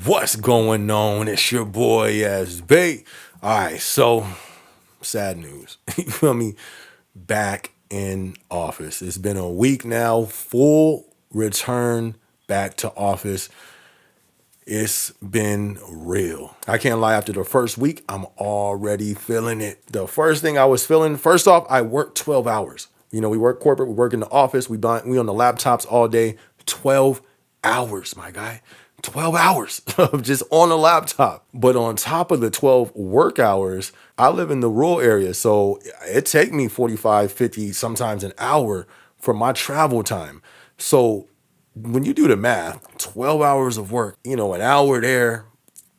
What's going on? It's your boy SB. All right, so sad news. You feel me? Back in office. It's been a week now, full return back to office. It's been real. I can't lie, after the first week, I'm already feeling it. The first thing I was feeling, first off, I worked 12 hours. You know, we work corporate, we work in the office, we on the laptops all day. 12 hours, my guy. 12 hours of just on a laptop. But on top of the 12 work hours, I live in the rural area. So it take me 45, 50, sometimes an hour for my travel time. So when you do the math, 12 hours of work, an hour there,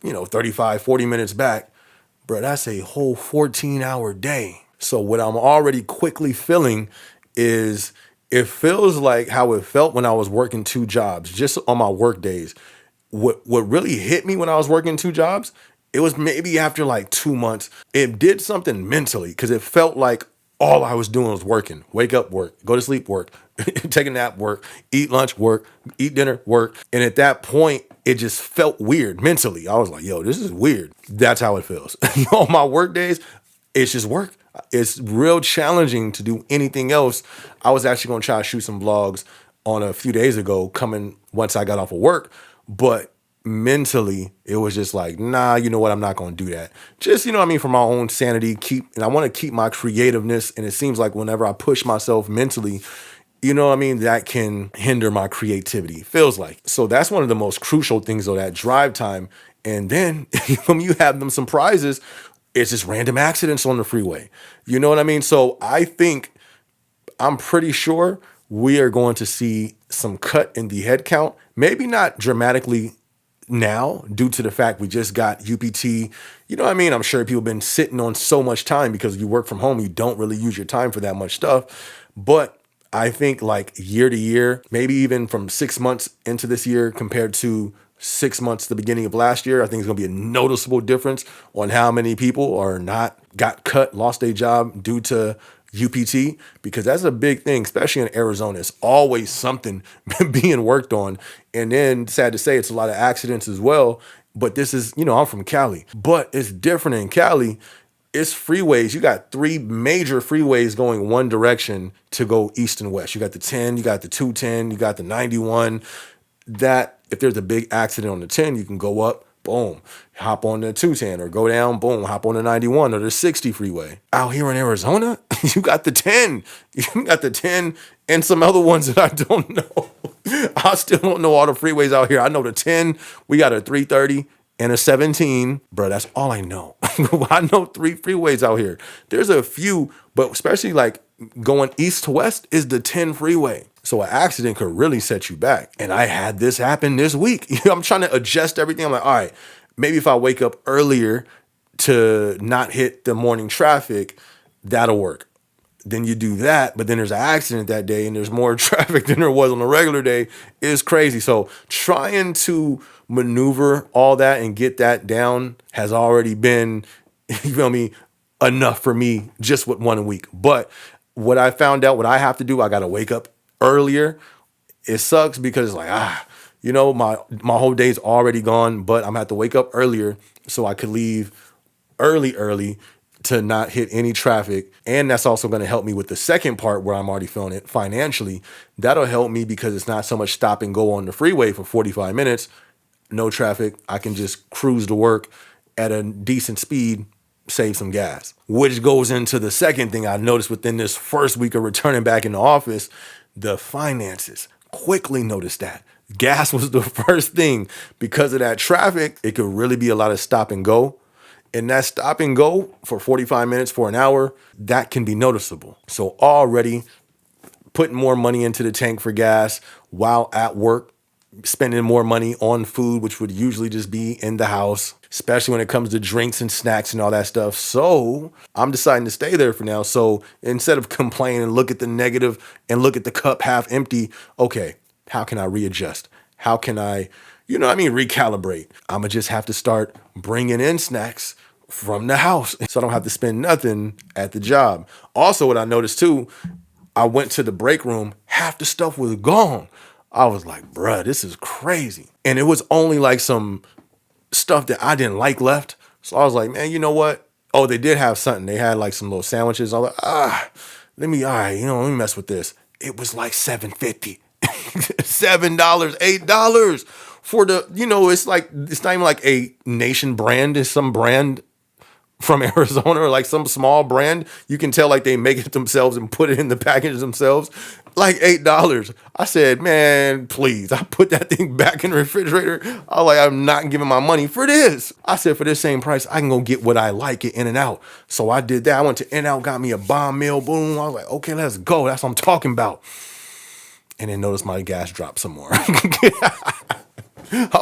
35, 40 minutes back, bro, that's a whole 14-hour day. So what I'm already quickly feeling is it feels like how it felt when I was working two jobs, just on my work days. What really hit me when I was working two jobs, it was maybe after like 2 months, it did something mentally because it felt like all I was doing was working. Wake up, work, go to sleep, work, take a nap, work, eat lunch, work, eat dinner, work. And at that point, it just felt weird mentally. I was like, yo, this is weird. That's how it feels. On my work days, it's just work. It's real challenging to do anything else. I was actually going to try to shoot some vlogs on a few days ago coming once I got off of work. But mentally, it was just like, nah, you know what? I'm not going to do that. Just, for my own sanity, and I want to keep my creativeness. And it seems like whenever I push myself mentally, that can hinder my creativity. Feels like. So that's one of the most crucial things, though, that drive time. And then when you have them surprises, it's just random accidents on the freeway. You know what I mean? So I'm pretty sure we are going to see some cut in the head count. Maybe not dramatically now due to the fact we just got UPT. You know what I mean? I'm sure people have been sitting on so much time because you work from home. You don't really use your time for that much stuff. But I think like year to year, maybe even from 6 months into this year compared to 6 months at the beginning of last year, I think it's going to be a noticeable difference on how many people are not got cut, lost their job due to UPT, because that's a big thing, especially in Arizona. It's always something being worked on. And then sad to say, it's a lot of accidents as well. But this is, I'm from Cali, but it's different in Cali. It's freeways. You got three major freeways going one direction to go east and west. You got the 10, you got the 210, you got the 91. That if there's a big accident on the 10, you can go up, boom, hop on the 210, or go down, boom, hop on the 91 or the 60 freeway. Out here in Arizona, you got the 10. You got the 10 and some other ones that I don't know. I still don't know all the freeways out here. I know the 10, we got a 330 and a 17. Bro, that's all I know. I know three freeways out here. There's a few, but especially like going east to west is the 10 freeway. So an accident could really set you back. And I had this happen this week. I'm trying to adjust everything. I'm like, all right, maybe if I wake up earlier to not hit the morning traffic, that'll work. Then you do that, but then there's an accident that day and there's more traffic than there was on a regular day. Is crazy. So trying to maneuver all that and get that down has already been, enough for me just with 1 week. But what I found out, what I have to do, I got to wake up earlier. It sucks because it's like, my whole day's already gone, but I'm gonna have to wake up earlier so I could leave early to not hit any traffic. And that's also going to help me with the second part where I'm already feeling it financially. That'll help me because it's not so much stop and go on the freeway for 45 minutes, no traffic. I can just cruise to work at a decent speed, save some gas, which goes into the second thing I noticed within this first week of returning back in the office, the finances. Quickly noticed that. Gas was the first thing. Because of that traffic, it could really be a lot of stop and go. And that stop and go for 45 minutes, for an hour, that can be noticeable. So already putting more money into the tank for gas while at work, spending more money on food, which would usually just be in the house, especially when it comes to drinks and snacks and all that stuff. So I'm deciding to stay there for now. So instead of complaining, look at the negative and look at the cup half empty. Okay, how can I readjust? How can I, recalibrate? I'm going to just have to start bringing in snacks from the house so I don't have to spend nothing at the job. Also, what I noticed too, I went to the break room, half the stuff was gone. I was like, bruh, this is crazy. And it was only like some stuff that I didn't like left. So I was like, man, you know what? Oh, they did have something. They had like some little sandwiches. I was like, all right, let me mess with this. It was like $7.50. $7, $8 for the, it's like, it's not even like a nation brand. It's some brand from Arizona or like some small brand. You can tell like they make it themselves and put it in the package themselves. Like $8. I said, man, please. I put that thing back in the refrigerator. I was like, I'm not giving my money for this. I said, for this same price, I can go get what I like at In-N-Out. So I did that. I went to In-N-Out, got me a bomb meal. Boom. I was like, okay, let's go. That's what I'm talking about. And then notice my gas dropped some more. I'm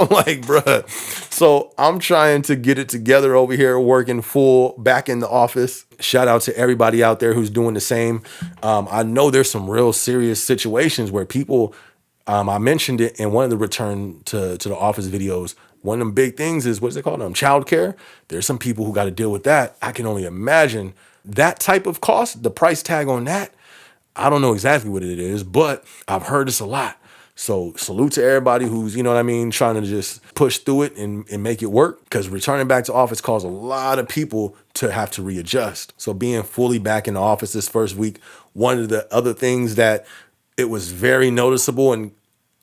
like, bruh. So I'm trying to get it together over here, working full back in the office. Shout out to everybody out there who's doing the same. I know there's some real serious situations where people, I mentioned it in one of the return to the office videos. One of them big things is, what's it called? Childcare. There's some people who got to deal with that. I can only imagine that type of cost, the price tag on that. I don't know exactly what it is, but I've heard this a lot. So salute to everybody who's, trying to just push through it and make it work, because returning back to office caused a lot of people to have to readjust. So being fully back in the office this first week, one of the other things that it was very noticeable and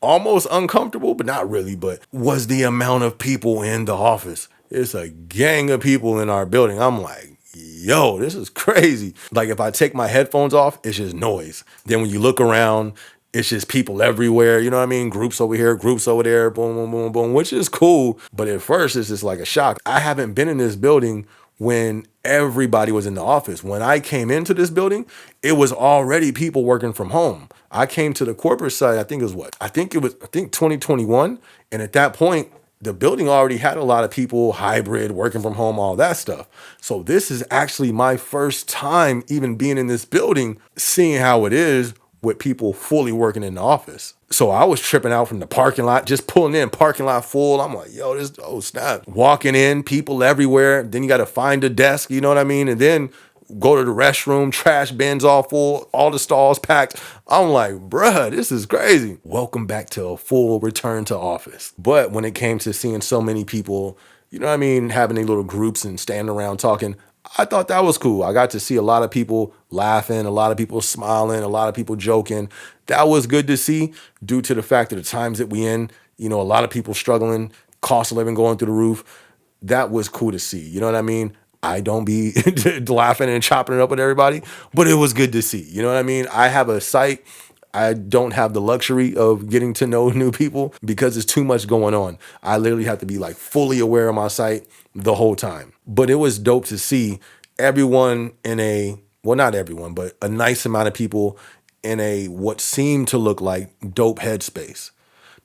almost uncomfortable, but not really, but was the amount of people in the office. It's a gang of people in our building. I'm like, yo, this is crazy. Like if I take my headphones off, it's just noise. Then when you look around, it's just people everywhere. You know what I mean? Groups over here, groups over there, boom, boom, boom, boom, which is cool. But at first, it's just like a shock. I haven't been in this building when everybody was in the office. When I came into this building, it was already people working from home. I came to the corporate side, I think 2021. And at that point, the building already had a lot of people, hybrid, working from home, all that stuff. So this is actually my first time even being in this building, seeing how it is with people fully working in the office. So I was tripping out from the parking lot, just pulling in, parking lot full. I'm like, yo, snap. Walking in, people everywhere. Then you got to find a desk, you know what I mean? And then go to the restroom, trash bins all full, all the stalls packed. I'm like, bruh, this is crazy. Welcome back to a full return to office. But when it came to seeing so many people, you know what I mean, having their little groups and standing around talking, I thought that was cool. I got to see a lot of people laughing, a lot of people smiling, a lot of people joking. That was good to see due to the fact of the times that we in, a lot of people struggling, cost of living going through the roof. That was cool to see. You know what I mean? I don't be laughing and chopping it up with everybody, but it was good to see. You know what I mean? I have a site. I don't have the luxury of getting to know new people because there's too much going on. I literally have to be like fully aware of my site the whole time. But it was dope to see everyone not everyone, but a nice amount of people in what seemed to look like dope headspace.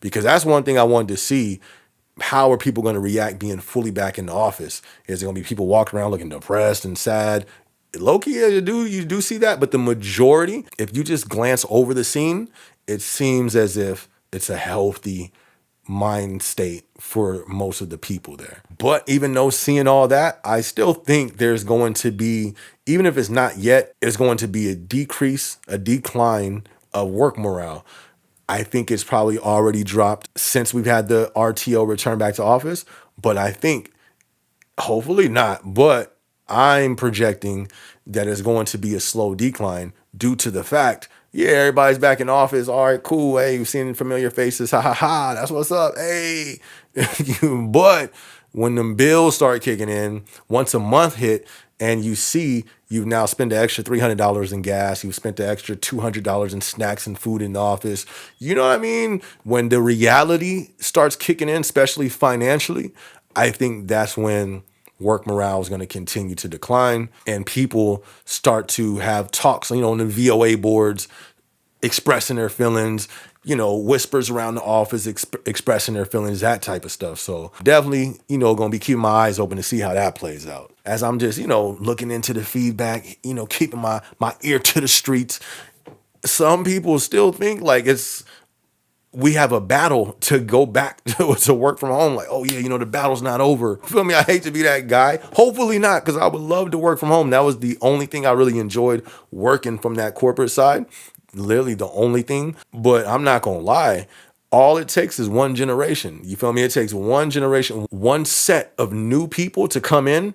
Because that's one thing I wanted to see. How are people going to react being fully back in the office? Is there going to be people walking around looking depressed and sad? Low-key, you do see that, but the majority, if you just glance over the scene, it seems as if it's a healthy mind state for most of the people there. But even though seeing all that, I still think there's going to be, even if it's not yet, it's going to be a decline of work morale. I think it's probably already dropped since we've had the RTO return back to office, but I think, hopefully not, but I'm projecting that it's going to be a slow decline due to the fact, everybody's back in office. All right, cool. Hey, you've seen familiar faces. Ha ha ha. That's what's up. Hey. But when them bills start kicking in, once a month hit and you see you've now spent the extra $300 in gas, you've spent the extra $200 in snacks and food in the office. You know what I mean? When the reality starts kicking in, especially financially, I think that's when work morale is going to continue to decline and people start to have talks, on the VOA boards, expressing their feelings, whispers around the office, expressing their feelings, that type of stuff. So definitely, going to be keeping my eyes open to see how that plays out. As I'm just, looking into the feedback, keeping my ear to the streets. Some people still think like we have a battle to go back to work from home. Like, oh yeah, the battle's not over. Feel me? I hate to be that guy. Hopefully not, because I would love to work from home. That was the only thing I really enjoyed working from that corporate side. Literally the only thing. But I'm not going to lie. All it takes is one generation. You feel me? It takes one generation, one set of new people to come in,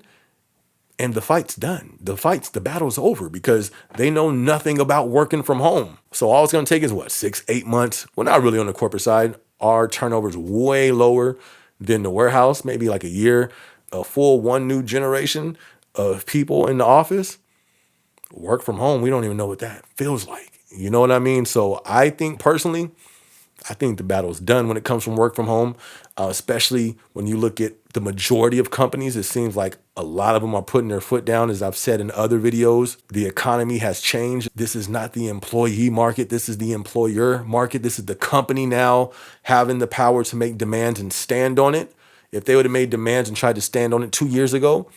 and the fight's done. The battle's over because they know nothing about working from home. So all it's gonna take is what, 6-8 months? Well, not really on the corporate side. Our turnover's way lower than the warehouse, maybe like a year, a full one new generation of people in the office. Work from home, we don't even know what that feels like. You know what I mean? So I think personally, I think the battle's done when it comes from work from home, especially when you look at the majority of companies. It seems like a lot of them are putting their foot down. As I've said in other videos, the economy has changed. This is not the employee market. This is the employer market. This is the company now having the power to make demands and stand on it. If they would have made demands and tried to stand on it 2 years ago,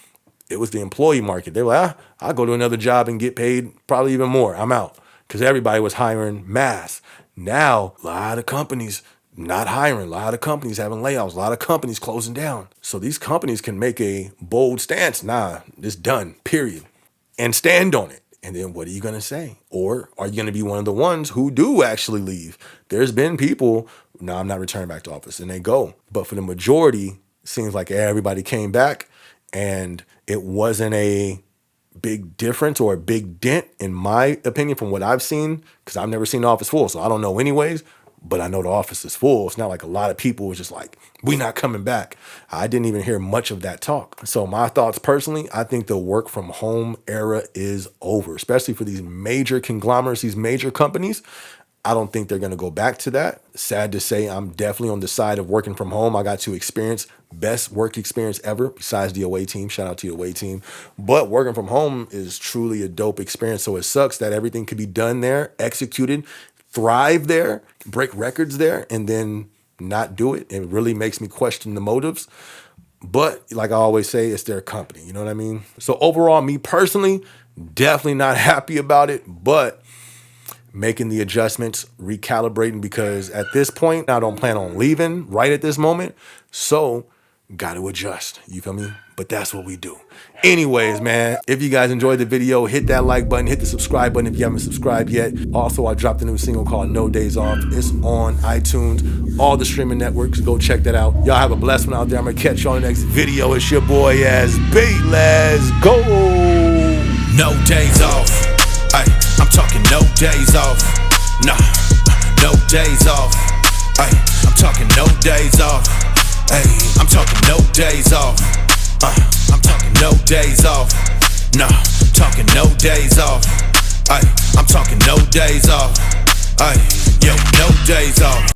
it was the employee market. They were like, I'll go to another job and get paid probably even more. I'm out. Because everybody was hiring mass. Now, a lot of companies not hiring, a lot of companies having layoffs, a lot of companies closing down. So these companies can make a bold stance. Nah, it's done, period. And stand on it. And then what are you going to say? Or are you going to be one of the ones who do actually leave? There's been people, no, I'm not returning back to office, and they go. But for the majority, it seems like everybody came back and it wasn't a big difference or a big dent, in my opinion, from what I've seen, because I've never seen the office full, so I don't know anyways, but I know the office is full. It's not like a lot of people was just like, we not coming back. I didn't even hear much of that talk. So my thoughts personally, I think the work from home era is over, especially for these major conglomerates, these major companies. I don't think they're going to go back to that. Sad to say, I'm definitely on the side of working from home. I got to experience best work experience ever besides the away team. Shout out to the away team. But working from home is truly a dope experience. So it sucks that everything could be done there, executed, thrive there, break records there, and then not do it. It really makes me question the motives. But like I always say, it's their company. You know what I mean? So overall, me personally, definitely not happy about it, but making the adjustments, recalibrating, because at this point, I don't plan on leaving right at this moment. So got to adjust. You feel me? But that's what we do. Anyways, man, if you guys enjoyed the video, hit that like button, hit the subscribe button if you haven't subscribed yet. Also, I dropped a new single called No Days Off. It's on iTunes, all the streaming networks. Go check that out. Y'all have a blessed one out there. I'm going to catch you on the next video. It's your boy SB. Let's go. No days off. Ay, I'm talking no days off. Nah, no days off. Ay, I'm talking no days off. Ay, I'm talking no days off. I'm talking no days off. Nah, talking no days off. Ay, I'm talking no days off. Ay, yo, no days off.